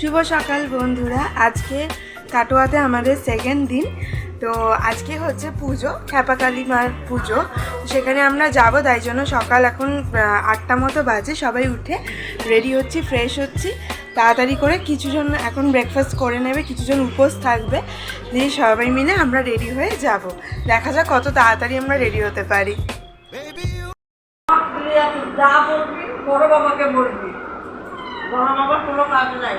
শুভ সকাল বন্ধুরা। আজকে কাটোয়াতে আমাদের সেকেন্ড দিন। তো আজকে হচ্ছে পুজো, খ্যাপাকালী মার পুজো। সেখানে আমরা যাব, তাই জন্য সকাল এখন 8টা মতো বাজে। সবাই উঠে রেডি হচ্ছি, ফ্রেশ হচ্ছি তাড়াতাড়ি করে। কিছুজন এখন ব্রেকফাস্ট করে নেবে, কিছুজন উপোস থাকবে, দিয়ে সবাই মিলে আমরা রেডি হয়ে যাব। দেখা যাক কত তাড়াতাড়ি আমরা রেডি হতে পারি। যা বলবি বড় বাবাকে বলবি, বড় বাবার কোনো কাজ নাই।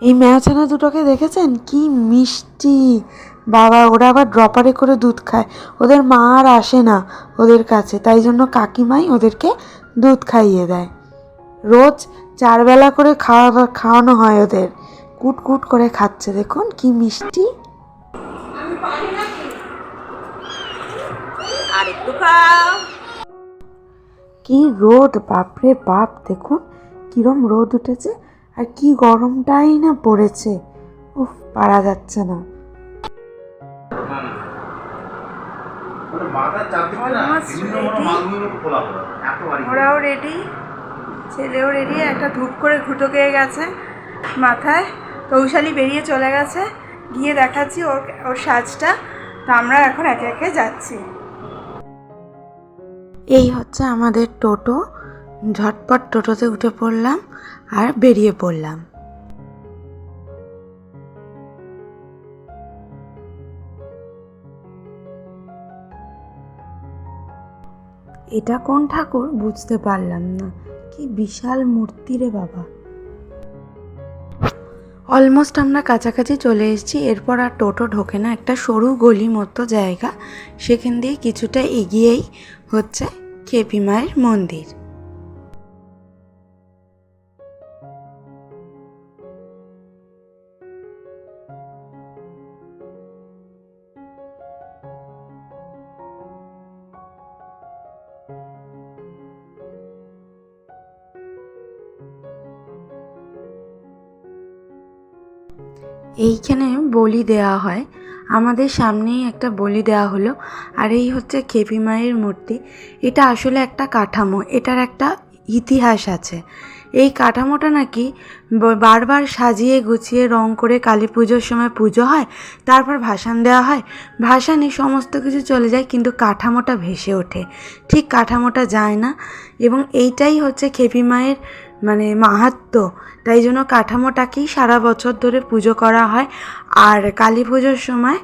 এই ম্যাওছানা দুটোকে দেখেছেন কি মিষ্টি বাবা! ওরা আবার ড্রপারে করে দুধ খায়। ওদের মা আর আসে না ওদের কাছে, তাই জন্য কাকিমাই ওদেরকে দুধ খাইয়ে দেয়। রোজ 4 বেলা করে খাওয়ানো হয় ওদের। কুট কুট করে খাচ্ছে, দেখুন কি মিষ্টি। আর একটু খাও। কি রোদ, বাপরে বাপ! দেখুন কিরম রোদ উঠেছে, আর কি গরমটাই না পড়েছে। উফ, পারা যাচ্ছে না। ওরাও রেডি, ছেলেও রেডি। একটা ধূপ করে ঘুটো খেয়ে গেছে মাথায়। কৌশালী বেরিয়ে চলে গেছে, গিয়ে দেখাচ্ছি ওর সাজটা। তো আমরা এখন একে একে যাচ্ছি। এই হচ্ছে আমাদের টোটো। ঝটপট টোটোতে উঠে পড়লাম আর বেরিয়ে পড়লাম। এটা কোন ঠাকুর বুঝতে পারলাম না, কি বিশাল মূর্তি রে বাবা! অলমোস্ট আমরা কাছাকাছি চলে এসেছি। এরপর আর টোটো ঢোকে না, একটা সরু গলি মতো জায়গা, সেখান দিয়ে কিছুটা এগিয়েই হচ্ছে খেপি মায়ের মন্দির। এইখানে বলি দেওয়া হয়, আমাদের সামনেই একটা বলি দেওয়া হলো। আর এই হচ্ছে খেপি মায়ের মূর্তি। এটা আসলে একটা কাঠামো, এটার একটা ইতিহাস আছে। এই কাঠামোটা নাকি বারবার সাজিয়ে গুছিয়ে রং করে কালী পুজোর সময় পুজো হয়, তারপর ভাসান দেওয়া হয়। ভাসানে সমস্ত কিছু চলে যায়, কিন্তু কাঠামোটা ভেসে ওঠে, ঠিক কাঠামোটা যায় না। এবং এইটাই হচ্ছে খেপি মায়ের মাহাত্ম্য। তাই জন্য কাঠামোটাকেই সারা বছর ধরে পুজো করা হয়। আর কালী পুজোর সময়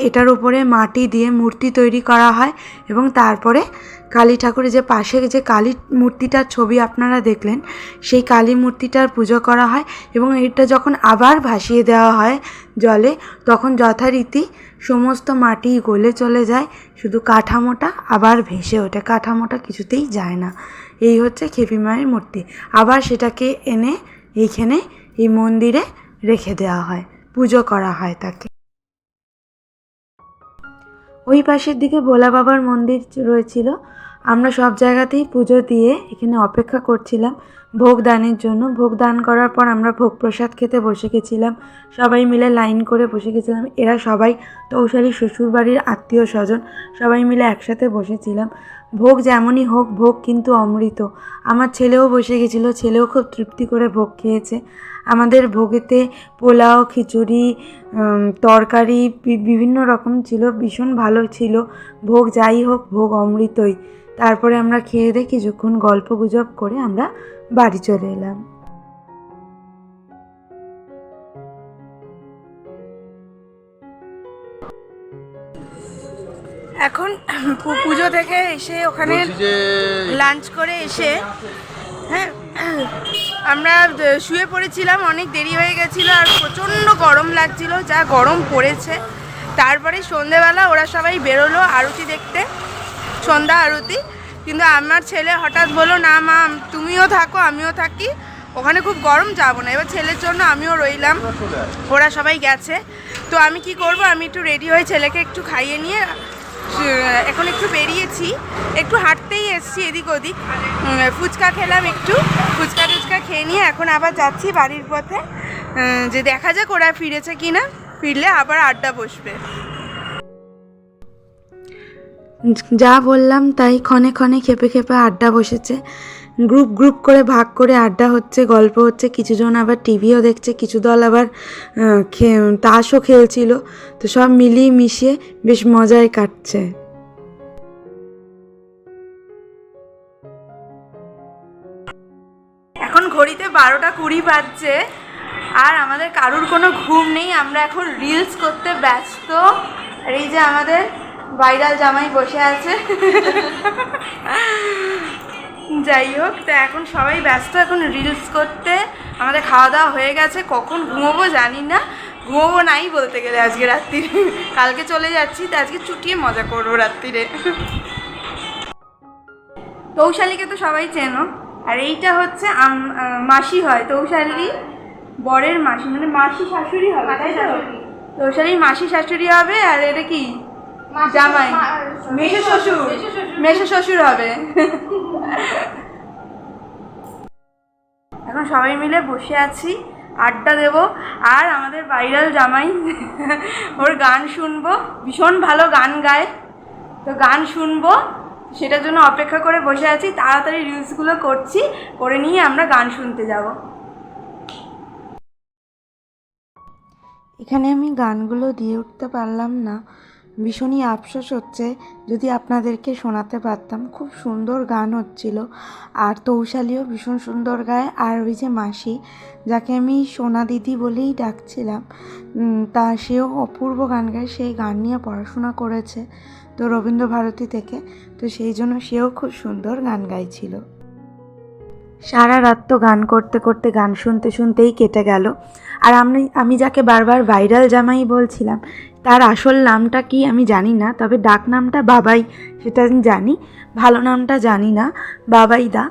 এটার উপরে মাটি দিয়ে মূর্তি তৈরি করা হয়, এবং তারপরে কালী ঠাকুরের যে পাশে যে কালী মূর্তিটার ছবি আপনারা দেখলেন, সেই কালী মূর্তিটার পুজো করা হয়। এবং এটা যখন আবার ভাসিয়ে দেওয়া হয় জলে, তখন যথারীতি সমস্ত মাটি গলে চলে যায়, শুধু কাঠামোটা আবার ভেসে ওঠে, কাঠামোটা কিছুতেই যায় না। এই হচ্ছে খেপি মায়ের মূর্তি। আবার সেটাকে এনে এইখানে এই মন্দিরে রেখে দেওয়া হয়, পুজো করা হয় তাকে। ওই পাশের দিকে ভোলা বাবার মন্দির রয়েছিল। আমরা সব জায়গাতেই পুজো দিয়ে এখানে অপেক্ষা করছিলাম ভোগ দানের জন্য। ভোগ দান করার পর আমরা ভোগ প্রসাদ খেতে বসে গেছিলাম, সবাই মিলে লাইন করে বসে গেছিলাম। এরা সবাই তৌশালীর শ্বশুরবাড়ির আত্মীয় স্বজন, সবাই মিলে একসাথে বসেছিলাম। ভোগ যেমনই হোক, ভোগ কিন্তু অমৃত। আমার ছেলেও বসে গেছিলো, ছেলেও খুব তৃপ্তি করে ভোগ খেয়েছে। আমাদের ভোগেতে পোলাও, খিচুড়ি, তরকারি বিভিন্ন রকম ছিল, ভীষণ ভালো ছিল ভোগ। যাই হোক, ভোগ অমৃতই। তারপরে আমরা খেয়ে দিয়ে কিছুক্ষণ গল্প গুজব করে আমরা বাড়ি চলে এলাম। এখন পুজো থেকে এসে ওখানে লাঞ্চ করে এসে, হ্যাঁ, আমরা শুয়ে পড়েছিলাম। অনেক দেরি হয়ে গেছিলো আর প্রচণ্ড গরম লাগছিল, যা গরম পড়েছে। তারপরে সন্ধেবেলা ওরা সবাই বেরোলো আরতি দেখতে, সন্ধ্যা আরতি। কিন্তু আমার ছেলে হঠাৎ বললো, না মা তুমিও থাকো আমিও থাকি, ওখানে খুব গরম, যাবো না। এবার ছেলের জন্য আমিও রইলাম, ওরা সবাই গেছে। তো আমি কি করব, আমি একটু রেডি হয়ে ছেলেকে একটু খাইয়ে নিয়ে এখন একটু বেরিয়েছি, একটু হাঁটতেই এসছি এদিক ওদিক। ফুচকা খেলাম, একটু ফুচকা খেয়ে নিয়ে এখন আবার যাচ্ছি বাড়ির পথে। যে দেখা যাক ওরা ফিরেছে কিনা, ফিরলে আবার আড্ডা বসবে। যা বললাম তাই ক্ষণে ক্ষণে খেপে খেপে আড্ডা বসেছে। গ্রুপ গ্রুপ করে ভাগ করে আড্ডা হচ্ছে, গল্প হচ্ছে। কিছুজন আবার টিভিও দেখছে, কিছু দল আবার তাসও খেলছিল। তো সব মিলিয়ে মিশিয়ে বেশ মজায় কাটছে। এখন ঘড়িতে 12:20 বাজছে আর আমাদের কারুর কোনো ঘুম নেই। আমরা এখন রিলস করতে ব্যস্ত। আর এই যে আমাদের ভাইরাল জামাই বসে আছে। যাই হোক, তো এখন সবাই ব্যস্ত এখন রিলস করতে। আমাদের খাওয়া দাওয়া হয়ে গেছে, কখন ঘুমোবো জানি না। ঘুমোবো নাই বলতে গেলে আজকে রাত্রিরে, কালকে চলে যাচ্ছি, তো আজকে চুটিয়ে মজা করবো রাত্রিরে। তৌশালীকে তো সবাই চেনো। আর এইটা হচ্ছে মাসি হয়, তৌশালী বরের মাসি, মানে মাসি শাশুড়ি হবে, তাই তো? তৌশালীর মাসি শাশুড়ি হবে। আর এটা কি জামাই, মেশো শ্বশুর, মেশো শ্বশুর হবে। এখন সবাই মিলে বসে আছি, আড্ডা দেব। আর আমাদের ভাইরাল জামাই, ওর গান শুনবো, ভীষণ ভালো গান গায়, তো গান শুনবো, সেটার জন্য অপেক্ষা করে বসে আছি। তাড়াতাড়ি রিলসগুলো করছি, করে নিয়ে আমরা গান শুনতে যাব। এখানে আমি গানগুলো দিয়ে উঠতে পারলাম না, ভীষণই আফসোস হচ্ছে। যদি আপনাদেরকে শোনাতে পারতাম, খুব সুন্দর গান হচ্ছিল। আর তৌশালীও ভীষণ সুন্দর গায়। আর ওই যে মাসি, যাকে আমি সোনা দিদি বলেই ডাকছিলাম, তা সেও অপূর্ব গান গায়। সেই গান নিয়ে পড়াশোনা করেছে তো রবীন্দ্রভারতী থেকে, তো সেই জন্য সেও খুব সুন্দর গান গাইছিল। সারা রাত তো গান করতে করতে, গান শুনতে শুনতেই কেটে গেল। আর আমি যাকে বারবার ভাইরাল জামাই বলছিলাম, তার আসল নামটা কি আমি জানি না, তবে ডাক নামটা বাবাই, সেটা আমি জানি, ভালো নামটা জানি না। বাবাইদা।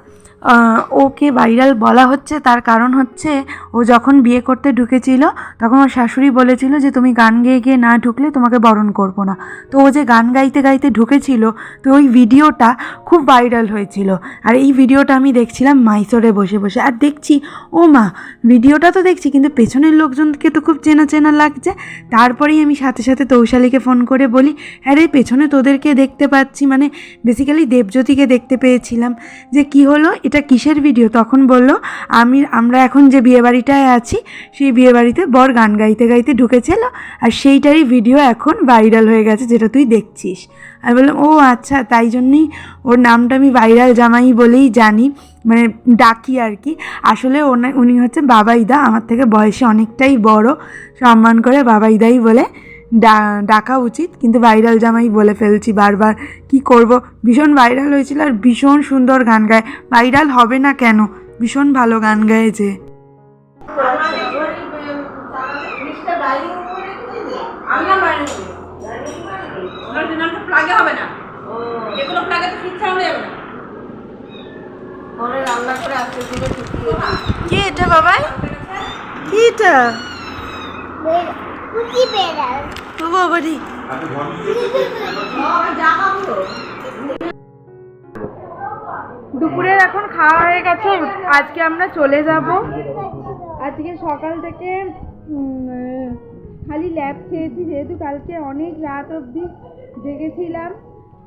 ওকে ভাইরাল বলা হচ্ছে তার কারণ হচ্ছে, ও যখন বিয়ে করতে ঢুকেছিল তখন ওর শাশুড়ি বলেছিল যে তুমি গান গেয়ে গিয়ে না ঢুকলে তোমাকে বরণ করবো না। তো ও যে গান গাইতে গাইতে ঢুকেছিল, তো ওই ভিডিওটা খুব ভাইরাল হয়েছিল। আর এই ভিডিওটা আমি দেখছিলাম মাইসোরে বসে বসে, আর দেখছি ও মা, ভিডিওটা তো দেখছি কিন্তু পেছনের লোকজনকে তো খুব চেনা চেনা লাগছে। তারপরেই আমি সাথে সাথে তৌশালীকে ফোন করে বলি, হ্যাঁ রে, পেছনে তোদেরকে দেখতে পাচ্ছি, মানে বেসিক্যালি দেবজ্যোতিকে দেখতে পেয়েছিলাম, যে কি হলো, এটা কিসের ভিডিও? তখন বলল, আমরা এখন যে বিয়েবাড়িটায় আছি, সেই বিয়েবাড়িতে বর গান গাইতে গাইতে ঢুকেছিল, আর সেইটারই ভিডিও এখন ভাইরাল হয়ে গেছে, যেটা তুই দেখছিস। আমি বললাম, ও আচ্ছা, তাই জন্যই ওর নামটা আমি ভাইরাল জামাই বলেই জানি, মানে ডাকি আর কি। আসলে উনি হচ্ছে বাবাইদা, আমার থেকে বয়সে অনেকটাই বড়, সম্মান করে বাবাইদাই বলে ডাকা উচিত, কিন্তু ভাইরাল জামাই বলে ফেলছি বারবার, কি করব। ভীষণ ভাইরাল হয়েছিল আর ভীষণ সুন্দর গান গায়। ভাইরাল হবে না কেন, ভীষণ ভালো গান গাইছে। কি এটা বাবা, কি এটা? তো বাবারি দুপুরের এখন খাওয়া হয়ে গেছে, আজকে আমরা চলে যাব। আজকে সকাল থেকে খালি ল্যাব খেয়েছি, যেহেতু কালকে অনেক রাত অবধি জেগেছিলাম,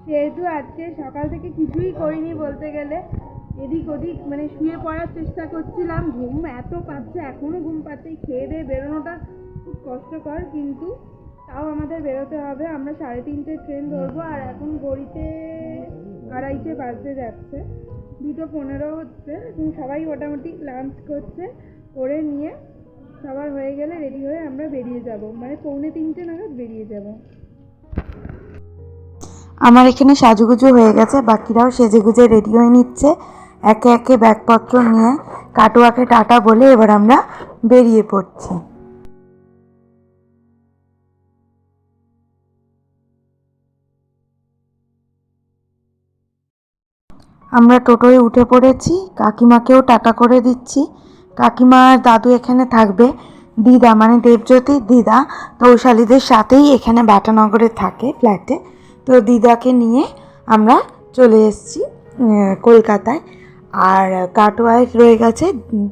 সেহেতু আজকে সকাল থেকে কিছুই করিনি বলতে গেলে। এদিক ওদিক মানে শুয়ে পড়ার চেষ্টা করছিলাম, ঘুম এত পাচ্ছে, এখনও ঘুম পাচ্ছে। খেয়ে দিয়ে বেরোনোটা খুব কষ্টকর, কিন্তু তাও আমাদের বেরোতে হবে। আমরা 3:30 ট্রেন ধরবো, আর এখন ঘড়িতে 2:30 বাজতে যাচ্ছে, 2:15 হচ্ছে। এখন সবাই মোটামুটি লাঞ্চ করছে, করে নিয়ে সবার হয়ে গেলে রেডি হয়ে আমরা বেরিয়ে যাব, মানে 2:45 নাগাদ বেরিয়ে যাব। আমার এখানে সাজুগুজু হয়ে গেছে, বাকিরাও সেজেগুজে রেডি হয়ে নিচ্ছে একে একে ব্যাগপত্র নিয়ে। কাটোয়াকে টাটা বলে এবার আমরা বেরিয়ে পড়ছি। আমরা টোটোয় উঠে পড়েছি, কাকিমাকেও টাটা করে দিচ্ছি। কাকিমা আর দাদু এখানে থাকবে, দিদা মানে দেবজ্যোতির দিদা তৌশালীদের সাথেই এখানে বাটানগরে থাকে ফ্ল্যাটে। তো দিদাকে নিয়ে আমরা চলে এসেছি কলকাতায়। আর কাটোয়ায় রয়ে গেছে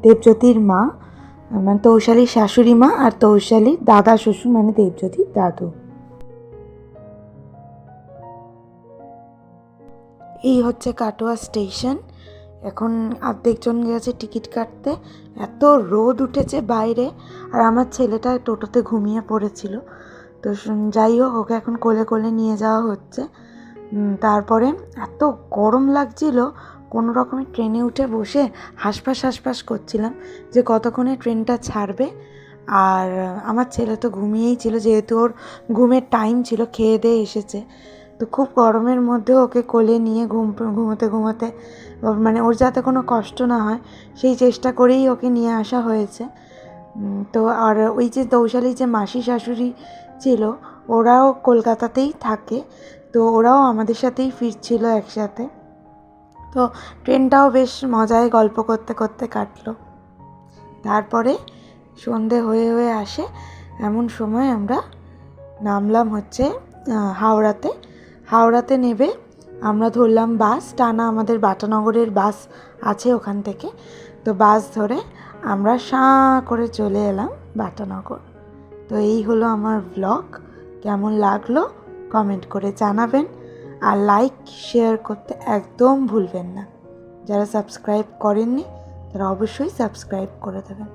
দেবজ্যোতির মা, মানে তৌশালীর শাশুড়ি মা, আর তৌশালীর দাদা শ্বশুর মানে দেবজ্যোতির দাদু। এই হচ্ছে কাটোয়া স্টেশন। এখন অর্ধেকজন গেছে টিকিট কাটতে, এত রোদ উঠেছে বাইরে, আর আমার ছেলেটা টোটোতে ঘুমিয়ে পড়েছিল। তো যাই হোক, ওকে এখন কোলে কোলে নিয়ে যাওয়া হচ্ছে। তারপরে এত গরম লাগছিল, কোনো রকমে ট্রেনে উঠে বসে হাঁসফাঁস করছিলাম যে কতক্ষণে ট্রেনটা ছাড়বে। আর আমার ছেলে তো ঘুমিয়েই ছিল, যেহেতু ওর ঘুমের টাইম ছিল, খেয়ে দিয়ে এসেছে। তো খুব গরমের মধ্যে ওকে কোলে নিয়ে ঘুমোতে মানে ওর যাতে কোনো কষ্ট না হয় সেই চেষ্টা করেই ওকে নিয়ে আসা হয়েছে। তো আর ওই যে তৌশালী যে মাসি শাশুড়ি ছিল, ওরাও কলকাতাতেই থাকে, তো ওরাও আমাদের সাথেই ফিরছিল একসাথে। তো ট্রেনটাও বেশ মজায় গল্প করতে করতে কাটলো। তারপরে সন্ধে হয়ে আসে, এমন সময় আমরা নামলাম হচ্ছে হাওড়াতে নেবে আমরা ধরলাম বাস টানা, আমাদের বাটানগরের বাস আছে ওখান থেকে। তো বাস ধরে আমরা করে চলে এলাম বাটানগর। তো এই হলো আমার ব্লগ। কেমন লাগলো কমেন্ট করে জানাবেন, আর লাইক শেয়ার করতে একদম ভুলবেন না। যারা সাবস্ক্রাইব করেননি তারা অবশ্যই সাবস্ক্রাইব করে দেবেন।